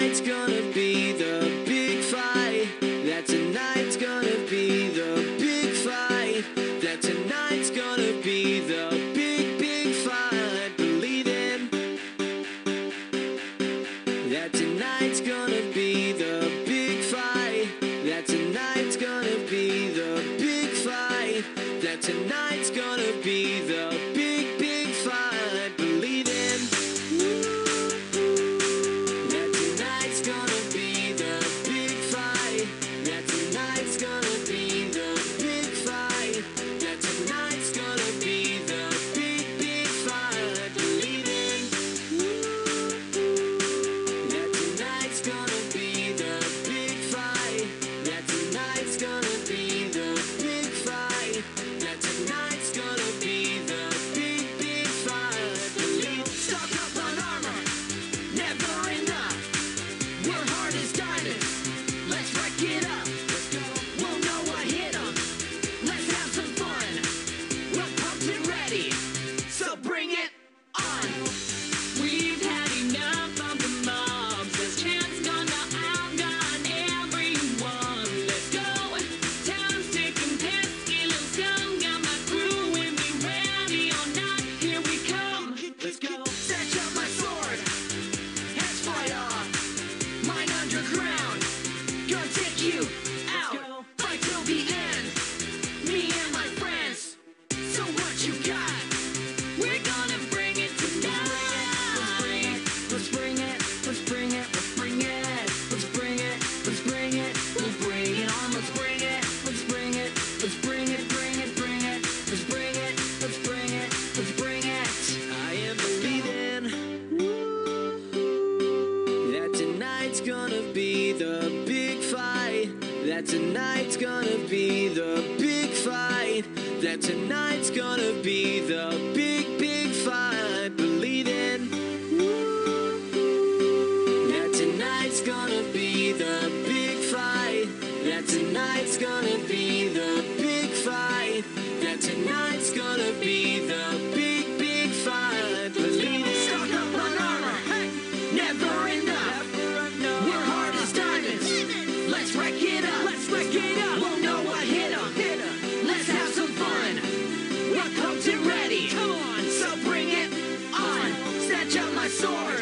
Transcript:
tonight's gonna be the big fight. That tonight's gonna be the big fight. That tonight's gonna be the big, big fight. Believe in that tonight's gonna be the big fight. That tonight's gonna be the big fight. That tonight's gonna be the big, big fight. Believe in that tonight's gonna be the big fight. That tonight's gonna be the big fight. That tonight's gonna be the big, big fight. Believe in that tonight's gonna be the big fight. That tonight's gonna be the big fight. That tonight's gonna be the big, big fight. Believe. Stock up on armor, never enough. We're hard as diamonds, let's wreck it up. We'll know what hit 'em, let's have some fun. We're pumped and ready, so bring it on. We've had enough of the mobs. This chance gonna outgun everyone. Let's go. Town's sick and pesky, little scum. Got my crew with me, ready or not. Here we come. Let's go. Snatch up my sword, heads fly off. Mine underground, gonna take you out. Fight till the end, me and my friends. So what you got? We're gonna bring it tonight. Let's bring it, let's bring it, let's bring it, let's bring it, let's bring it, let's bring it, we'll bring it on. Let's bring it, let's bring it, let's bring it, bring it, bring it, let's bring it, let's bring it, let's bring it. I am believing that tonight's gonna be the big fight. That tonight's gonna be the big fight. That tonight's gonna be the big, big fight. Believe in that tonight's gonna be the big fight. That tonight's gonna be the big fight. That tonight's gonna be the big, big fight. Believe in. Stock up on armor, never enough. We're hard as diamonds, let's wreck it up. Let's wreck it up. We'll know what hit 'em, let's have some fun. We're pumped and ready, Come on. so bring it on. Snatch up my sword,